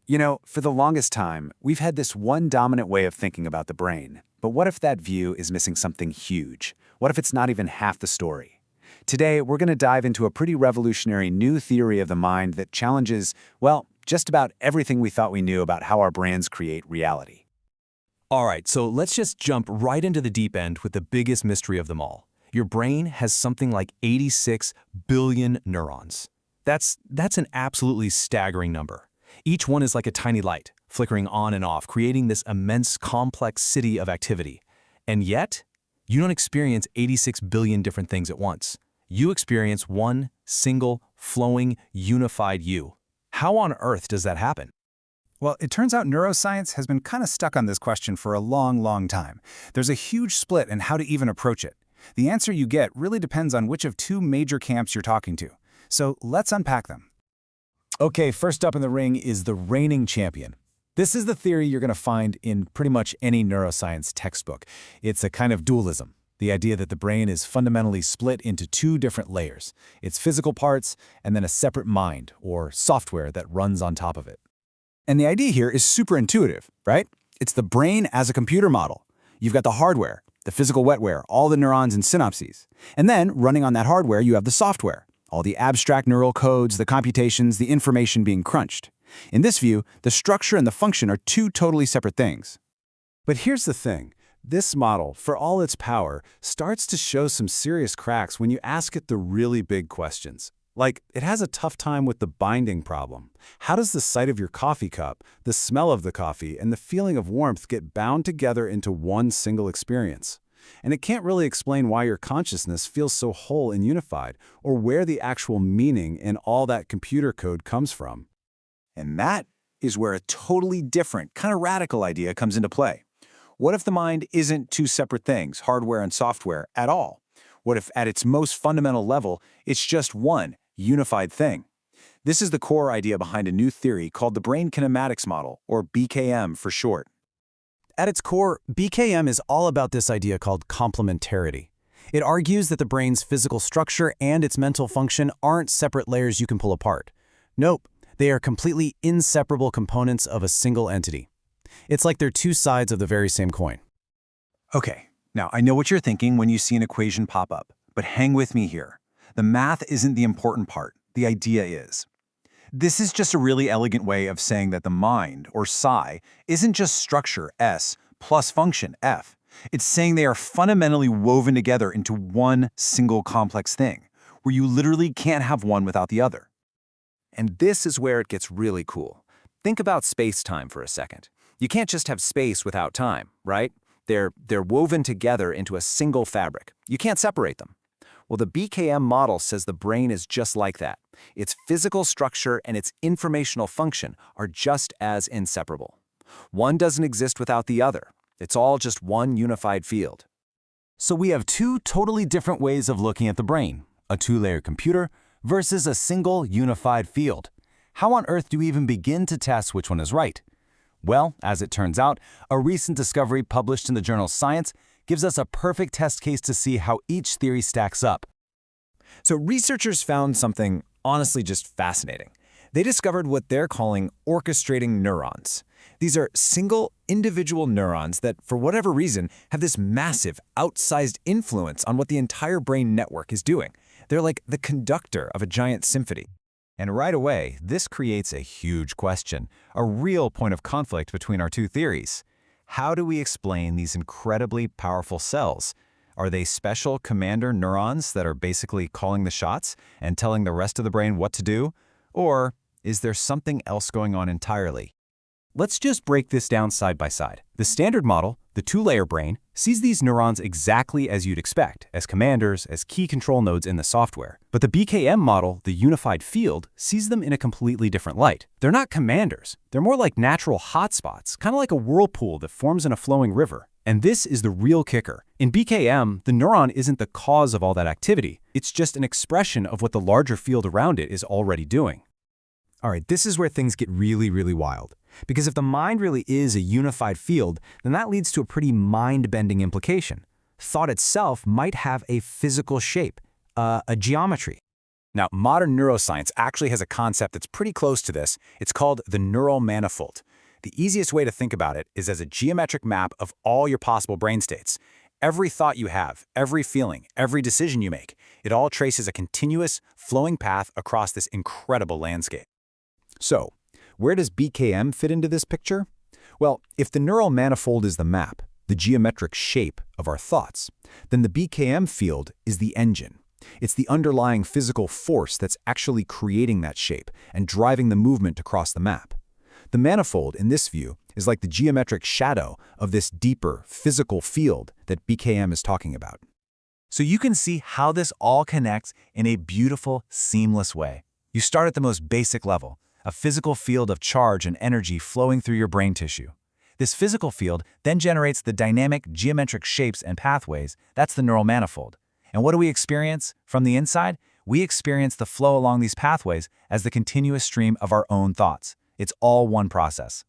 For the longest time, we've had this one dominant way of thinking about the brain. But what if that view is missing something huge? What if it's not even half the story? Today, we're going to dive into a pretty revolutionary new theory of the mind that challenges, well, just about everything we thought we knew about how our brains create reality. All right, so let's just jump right into the deep end with the biggest mystery of them all. Your brain has something like 86 billion neurons. That's an absolutely staggering number. Each one is like a tiny light, flickering on and off, creating this immense, complex city of activity. And yet, you don't experience 86 billion different things at once. You experience one single, flowing, unified you. How on earth does that happen? Well, it turns out neuroscience has been kind of stuck on this question for a long, long time. There's a huge split in how to even approach it. The answer you get really depends on which of two major camps you're talking to. So let's unpack them. Okay, first up in the ring is the reigning champion. This is the theory you're going to find in pretty much any neuroscience textbook. It's a kind of dualism, the idea that the brain is fundamentally split into two different layers. Its physical parts and then a separate mind, or software, that runs on top of it. And the idea here is super intuitive, right? It's the brain as a computer model. You've got the hardware, the physical wetware, all the neurons and synapses. And then, running on that hardware, you have the software, all the abstract neural codes, the computations, the information being crunched. In this view, the structure and the function are two totally separate things. But here's the thing. This model, for all its power, starts to show some serious cracks when you ask it the really big questions. Like, it has a tough time with the binding problem. How does the sight of your coffee cup, the smell of the coffee, and the feeling of warmth get bound together into one single experience? And it can't really explain why your consciousness feels so whole and unified, or where the actual meaning in all that computer code comes from. And that is where a totally different, kind of radical idea comes into play. What if the mind isn't two separate things, hardware and software, at all? What if, at its most fundamental level, it's just one unified thing? This is the core idea behind a new theory called the Brain Kinematics Model, or BKM for short. At its core, BKM is all about this idea called complementarity. It argues that the brain's physical structure and its mental function aren't separate layers you can pull apart. Nope, they are completely inseparable components of a single entity. It's like they're two sides of the very same coin. Okay, now I know what you're thinking when you see an equation pop up, but hang with me here. The math isn't the important part, the idea is. This is just a really elegant way of saying that the mind, or Psi, isn't just structure, S, plus function, F. It's saying they are fundamentally woven together into one single complex thing, where you literally can't have one without the other. And this is where it gets really cool. Think about space-time for a second. You can't just have space without time, right? They're woven together into a single fabric. You can't separate them. Well, the BKM model says the brain is just like that. Its physical structure and its informational function are just as inseparable. One doesn't exist without the other. It's all just one unified field. So we have two totally different ways of looking at the brain, a two-layer computer versus a single unified field. How on earth do we even begin to test which one is right? Well, as it turns out, a recent discovery published in the journal Science gives us a perfect test case to see how each theory stacks up. So researchers found something honestly just fascinating. They discovered what they're calling orchestrating neurons. These are single, individual neurons that, for whatever reason, have this massive, outsized influence on what the entire brain network is doing. They're like the conductor of a giant symphony. And right away, this creates a huge question, a real point of conflict between our two theories. How do we explain these incredibly powerful cells? Are they special commander neurons that are basically calling the shots and telling the rest of the brain what to do? Or is there something else going on entirely? Let's just break this down side by side. The standard model, the two-layer brain, sees these neurons exactly as you'd expect, as commanders, as key control nodes in the software. But the BKM model, the unified field, sees them in a completely different light. They're not commanders. They're more like natural hotspots, kind of like a whirlpool that forms in a flowing river. And this is the real kicker. In BKM, the neuron isn't the cause of all that activity. It's just an expression of what the larger field around it is already doing. All right, this is where things get really, really wild. Because if the mind really is a unified field, then that leads to a pretty mind-bending implication. Thought itself might have a physical shape, a geometry. Now, modern neuroscience actually has a concept that's pretty close to this. It's called the neural manifold. The easiest way to think about it is as a geometric map of all your possible brain states. Every thought you have, every feeling, every decision you make, it all traces a continuous, flowing path across this incredible landscape. So, where does BKM fit into this picture? Well, if the neural manifold is the map, the geometric shape of our thoughts, then the BKM field is the engine. It's the underlying physical force that's actually creating that shape and driving the movement across the map. The manifold, in this view, is like the geometric shadow of this deeper, physical field that BKM is talking about. So you can see how this all connects in a beautiful, seamless way. You start at the most basic level, a physical field of charge and energy flowing through your brain tissue. This physical field then generates the dynamic geometric shapes and pathways. That's the neural manifold. And what do we experience from the inside? We experience the flow along these pathways as the continuous stream of our own thoughts. It's all one process.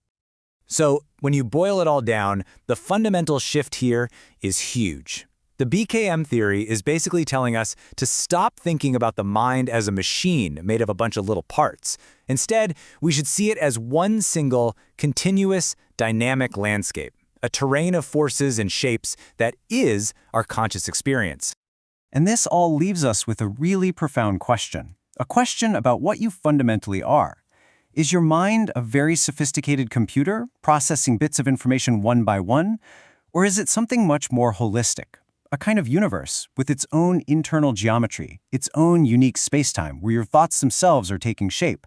So, when you boil it all down, the fundamental shift here is huge. The BKM theory is basically telling us to stop thinking about the mind as a machine made of a bunch of little parts. Instead, we should see it as one single, continuous, dynamic landscape, a terrain of forces and shapes that is our conscious experience. And this all leaves us with a really profound question, a question about what you fundamentally are. Is your mind a very sophisticated computer, processing bits of information one by one? Or is it something much more holistic, a kind of universe with its own internal geometry, its own unique spacetime where your thoughts themselves are taking shape?